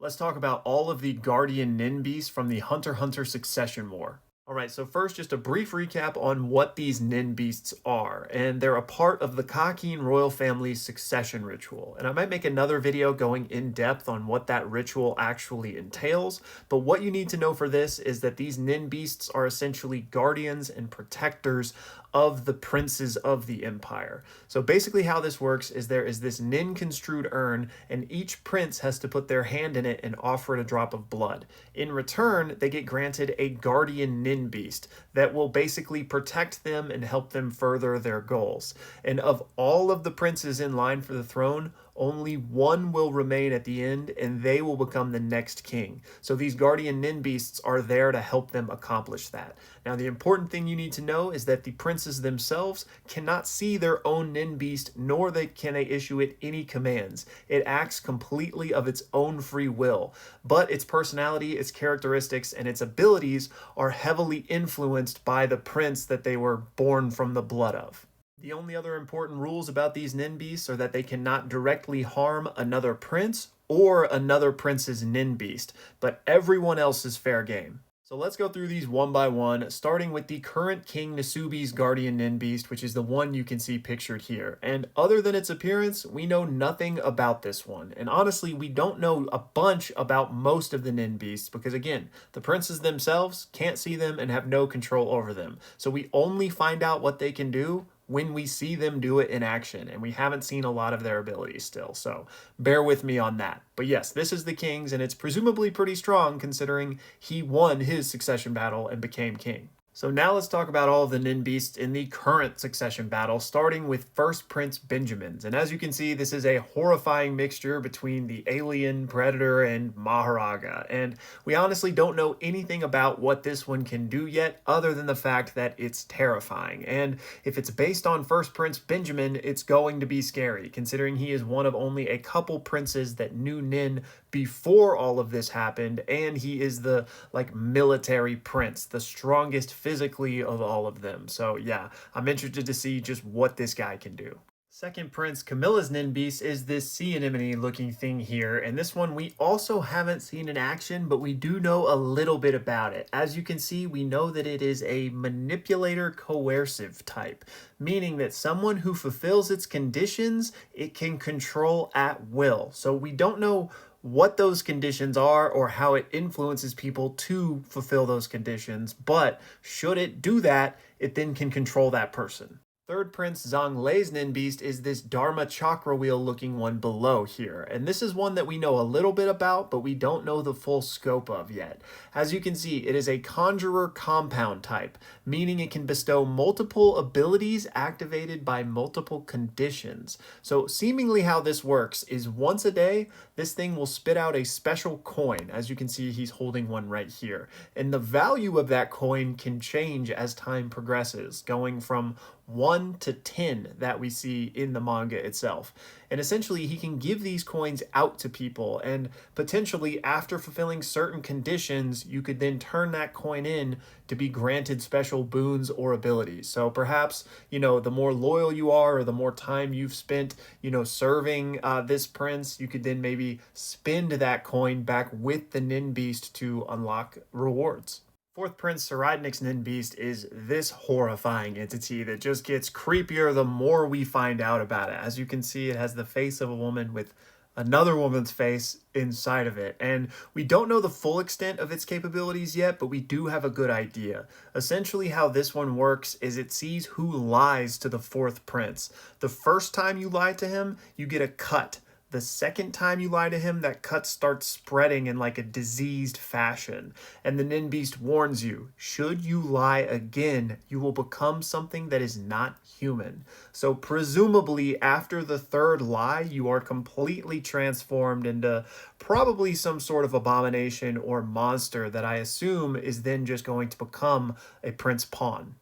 Let's talk about all of the Guardian Nen Beasts from the Hunter Succession War. Alright, so first, just a brief recap on what these Nen Beasts are, and they're a part of the Kakin royal family's succession ritual. And I might make another video going in depth on what that ritual actually entails, but what you need to know for this is that these Nen Beasts are essentially guardians and protectors of the princes of the empire. So basically how this works is there is this Nen construed urn, and each prince has to put their hand in it and offer it a drop of blood. In return, they get granted a guardian Nen Beast that will basically protect them and help them further their goals. And of all of the princes in line for the throne, only one will remain at the end, and they will become the next king. So these guardian Nen Beasts are there to help them accomplish that. Now, the important thing you need to know is that the princes themselves cannot see their own Nen Beast, nor can they issue it any commands. It acts completely of its own free will, but its personality, its characteristics, and its abilities are heavily influenced by the prince that they were born from the blood of. The only other important rules about these Nen Beasts are that they cannot directly harm another prince or another prince's Nen Beast, but everyone else is fair game. So let's go through these one by one, starting with the current King Nasubi's Guardian Nen Beast, which is the one you can see pictured here. And other than its appearance, we know nothing about this one. And honestly, we don't know a bunch about most of the Nen Beasts because, again, the princes themselves can't see them and have no control over them. So we only find out what they can do when we see them do it in action, and we haven't seen a lot of their abilities still, so bear with me on that. But yes, this is the king's, and it's presumably pretty strong considering he won his succession battle and became king. So now let's talk about all of the Nen Beasts in the current succession battle, starting with First Prince Benjamin's. And as you can see, this is a horrifying mixture between the alien, predator, and Maharaga. And we honestly don't know anything about what this one can do yet, other than the fact that it's terrifying. And if it's based on First Prince Benjamin, it's going to be scary, considering he is one of only a couple princes that knew Nen before all of this happened, and he is the military prince, the strongest physically of all of them. So yeah, I'm interested to see just what this guy can do. Second prince, Camilla's Nen Beast, is this sea anemone looking thing here, and this one we also haven't seen in action, but we do know a little bit about it. As you can see, we know that it is a manipulator coercive type, meaning that someone who fulfills its conditions, it can control at will. So we don't know what those conditions are or how it influences people to fulfill those conditions, but should it do that, it then can control that person. Third prince, Zhang Lei's Nen Beast, is this Dharma chakra wheel looking one below here. And this is one that we know a little bit about, but we don't know the full scope of yet. As you can see, it is a conjurer compound type, meaning it can bestow multiple abilities activated by multiple conditions. So seemingly how this works is once a day, this thing will spit out a special coin. As you can see, he's holding one right here. And the value of that coin can change as time progresses, going from 1 to 10 that we see in the manga itself. And essentially, he can give these coins out to people, and potentially after fulfilling certain conditions, you could then turn that coin in to be granted special boons or abilities. So perhaps, the more loyal you are or the more time you've spent, serving this prince, you could then maybe spend that coin back with the Nen Beast to unlock rewards. Fourth Prince Tserriednich's Nen Beast is this horrifying entity that just gets creepier the more we find out about it. As you can see, it has the face of a woman with another woman's face inside of it. And we don't know the full extent of its capabilities yet, but we do have a good idea. Essentially, how this one works is it sees who lies to the fourth prince. The first time you lie to him, you get a cut. The second time you lie to him, that cut starts spreading in like a diseased fashion. And the Nen Beast warns you, should you lie again, you will become something that is not human. So presumably after the third lie, you are completely transformed into probably some sort of abomination or monster that I assume is then just going to become a prince pawn.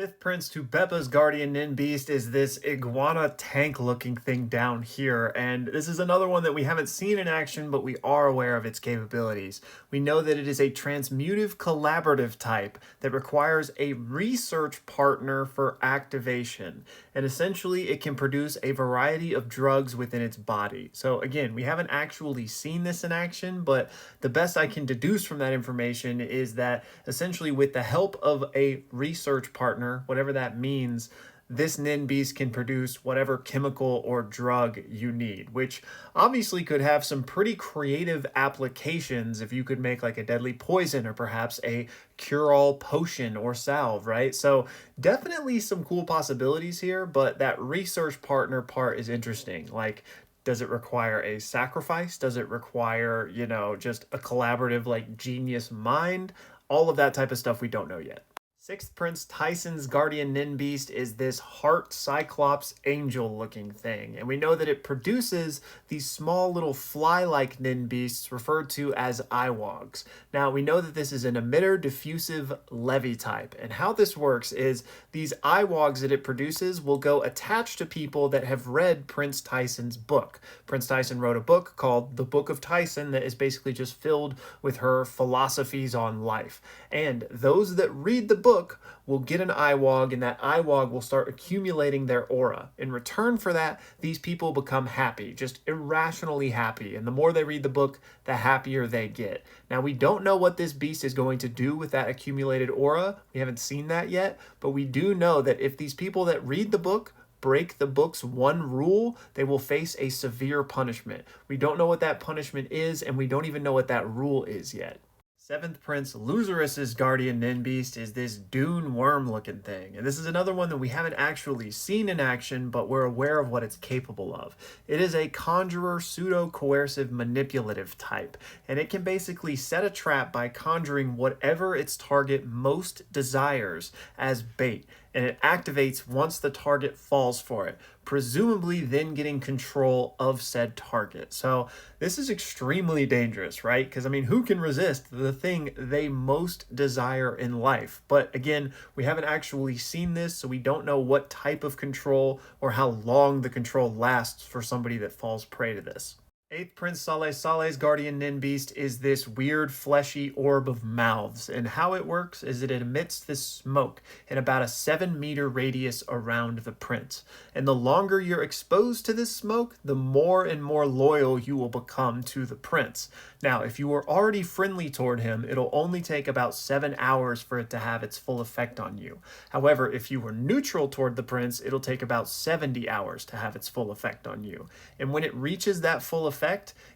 Fifth Prince Tubeppa's guardian nin beast is this iguana tank looking thing down here, and this is another one that we haven't seen in action, but we are aware of its capabilities. We know that it is a transmutive collaborative type that requires a research partner for activation, and essentially it can produce a variety of drugs within its body. So again, we haven't actually seen this in action, but the best I can deduce from that information is that essentially with the help of a research partner, whatever that means, this Nen Beast can produce whatever chemical or drug you need, which obviously could have some pretty creative applications if you could make like a deadly poison or perhaps a cure-all potion or salve, right? So definitely some cool possibilities here, but that research partner part is interesting. Like, does it require a sacrifice? Does it require, just a collaborative, like, genius mind? All of that type of stuff we don't know yet. Sixth Prince Tyson's guardian nin beast is this heart cyclops angel looking thing, and we know that it produces these small little fly-like nin beasts referred to as eyewogs. Now we know that this is an emitter diffusive levy type, and how this works is these eyewogs that it produces will go attached to people that have read Prince Tyson's book. Prince Tyson wrote a book called The Book of Tyson that is basically just filled with her philosophies on life, and those that read the book will get an eyewog, and that eyewog will start accumulating their aura. In return for that, these people become happy, just irrationally happy, and the more they read the book, the happier they get. Now, we don't know what this beast is going to do with that accumulated aura. We haven't seen that yet, but we do know that if these people that read the book break the book's one rule, they will face a severe punishment. We don't know what that punishment is, and we don't even know what that rule is yet. Seventh Prince Luzurus' guardian nin beast is this dune worm looking thing, and this is another one that we haven't actually seen in action, but we're aware of what it's capable of. It is a conjurer pseudo-coercive manipulative type, and it can basically set a trap by conjuring whatever its target most desires as bait, and it activates once the target falls for it, presumably then getting control of said target. So this is extremely dangerous, right? Because, who can resist the thing they most desire in life? But again, we haven't actually seen this, so we don't know what type of control or how long the control lasts for somebody that falls prey to this. Eighth Prince Sal Sal's guardian nin beast is this weird fleshy orb of mouths, and how it works is that it emits this smoke in about a 7-meter radius around the prince. And the longer you're exposed to this smoke, the more and more loyal you will become to the prince. Now, if you were already friendly toward him, it'll only take about 7 hours for it to have its full effect on you. However, if you were neutral toward the prince, it'll take about 70 hours to have its full effect on you. And when it reaches that full effect,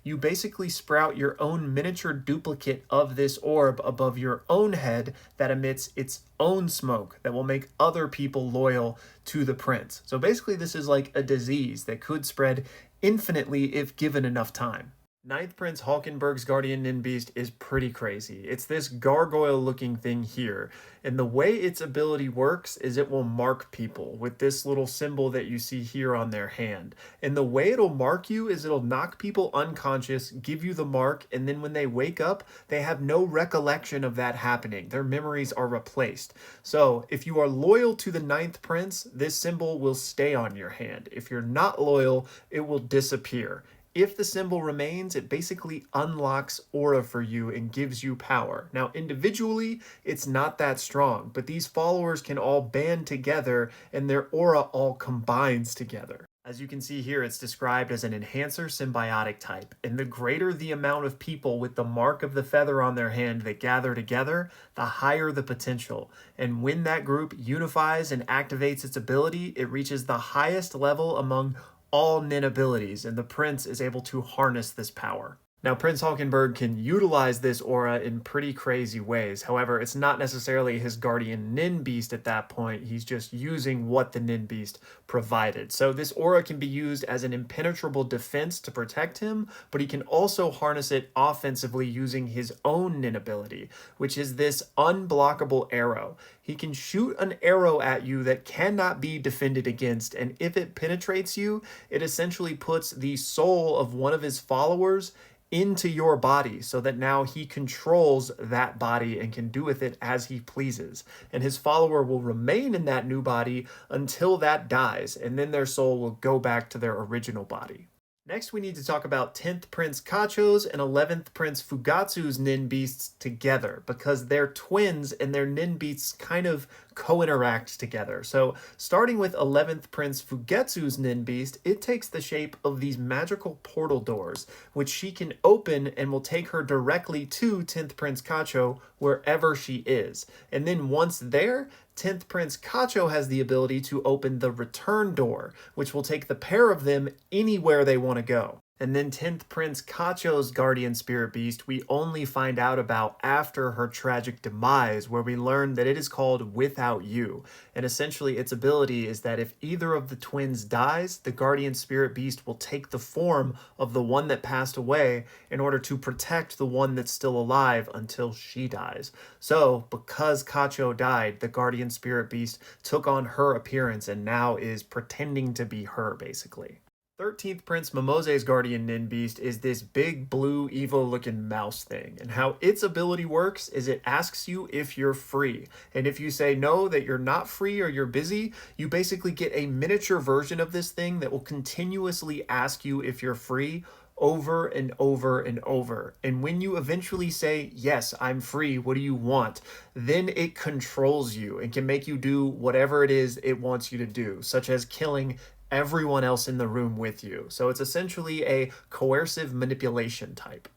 you basically sprout your own miniature duplicate of this orb above your own head that emits its own smoke that will make other people loyal to the prince. So basically this is like a disease that could spread infinitely if given enough time. Ninth Prince Halkenburg's guardian nin beast is pretty crazy. It's this gargoyle looking thing here, and the way its ability works is it will mark people with this little symbol that you see here on their hand. And the way it'll mark you is it'll knock people unconscious, give you the mark, and then when they wake up, they have no recollection of that happening. Their memories are replaced. So if you are loyal to the Ninth Prince, this symbol will stay on your hand. If you're not loyal, it will disappear. If the symbol remains, it basically unlocks aura for you and gives you power. Now, individually, it's not that strong, but these followers can all band together and their aura all combines together. As you can see here, it's described as an enhancer symbiotic type, and the greater the amount of people with the mark of the feather on their hand that gather together, the higher the potential. And when that group unifies and activates its ability, it reaches the highest level among all nin abilities, and the prince is able to harness this power. Now, Prince Halkenburg can utilize this aura in pretty crazy ways. However, it's not necessarily his guardian nin beast at that point. He's just using what the nin beast provided. So this aura can be used as an impenetrable defense to protect him, but he can also harness it offensively using his own nin ability, which is this unblockable arrow. He can shoot an arrow at you that cannot be defended against, and if it penetrates you, it essentially puts the soul of one of his followers into your body so that now he controls that body and can do with it as he pleases. And his follower will remain in that new body until that dies, and then their soul will go back to their original body. Next, we need to talk about 10th Prince Kacho's and 11th Prince Fugetsu's Nen Beasts together because they're twins and their Nen Beasts kind of co-interact together. So starting with 11th Prince Fugetsu's Nen Beast, it takes the shape of these magical portal doors, which she can open and will take her directly to 10th Prince Kacho wherever she is. And then once there, 10th Prince Kacho has the ability to open the return door, which will take the pair of them anywhere they want to go. And then 10th Prince Kacho's guardian spirit beast we only find out about after her tragic demise, where we learn that it is called Without You. And essentially its ability is that if either of the twins dies, the guardian spirit beast will take the form of the one that passed away in order to protect the one that's still alive until she dies. So because Kacho died, the guardian spirit beast took on her appearance and now is pretending to be her, basically. 13th Prince Momose's guardian Nen Beast is this big blue evil looking mouse thing, and how its ability works is it asks you if you're free, and if you say no, that you're not free or you're busy, you basically get a miniature version of this thing that will continuously ask you if you're free over and over and over. And when you eventually say, yes, I'm free, what do you want? Then it controls you and can make you do whatever it is it wants you to do, such as killing everyone else in the room with you. So it's essentially a coercive manipulation type.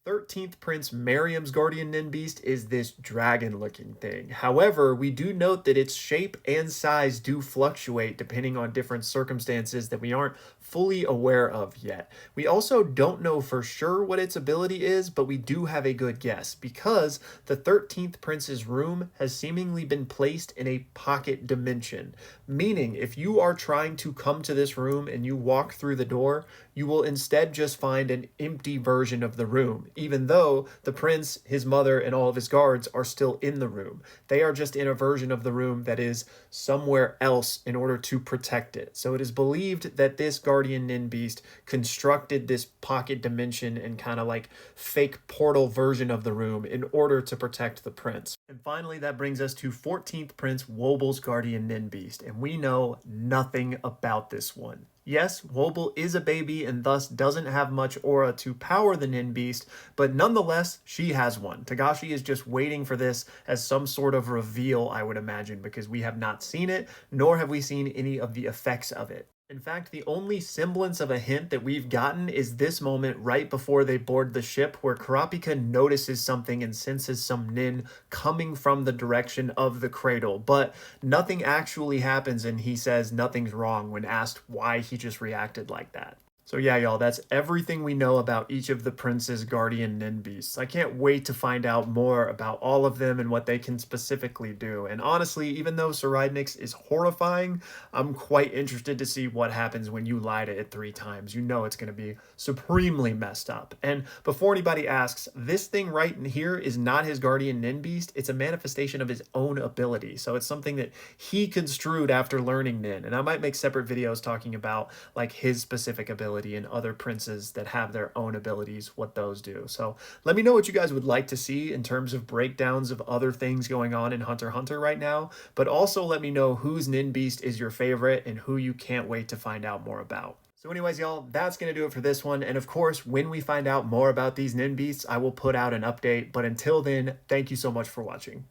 13th Prince Marayam's guardian Nen Beast is this dragon-looking thing. However, we do note that its shape and size do fluctuate depending on different circumstances that we aren't fully aware of yet. We also don't know for sure what its ability is, but we do have a good guess because the 13th Prince's room has seemingly been placed in a pocket dimension, meaning if you are trying to come to this room and you walk through the door, you will instead just find an empty version of the room, even though the prince, his mother, and all of his guards are still in the room. They are just in a version of the room that is somewhere else in order to protect it. So it is believed that this guardian Nen Beast constructed this pocket dimension and kind of like fake portal version of the room in order to protect the prince. And finally, that brings us to 14th Prince Wobble's guardian Nen Beast, and we know nothing about this one. Yes, Wobble is a baby and thus doesn't have much aura to power the Nen Beast, but nonetheless, she has one. Togashi is just waiting for this as some sort of reveal, I would imagine, because we have not seen it, nor have we seen any of the effects of it. In fact, the only semblance of a hint that we've gotten is this moment right before they board the ship where Kurapika notices something and senses some nin coming from the direction of the cradle, but nothing actually happens and he says nothing's wrong when asked why he just reacted like that. So yeah, y'all, that's everything we know about each of the prince's guardian Nen Beasts. I can't wait to find out more about all of them and what they can specifically do. And honestly, even though Tserriednich is horrifying, I'm quite interested to see what happens when you lie to it 3 times. You know it's going to be supremely messed up. And before anybody asks, this thing right in here is not his guardian Nen Beast. It's a manifestation of his own ability. So it's something that he construed after learning Nen. And I might make separate videos talking about like his specific ability and other princes that have their own abilities, what those do. So let me know what you guys would like to see in terms of breakdowns of other things going on in Hunter x Hunter right now, but also let me know whose Nen Beast is your favorite and who you can't wait to find out more about. So anyways, y'all, that's going to do it for this one. And of course, when we find out more about these Nen Beasts, I will put out an update. But until then, thank you so much for watching.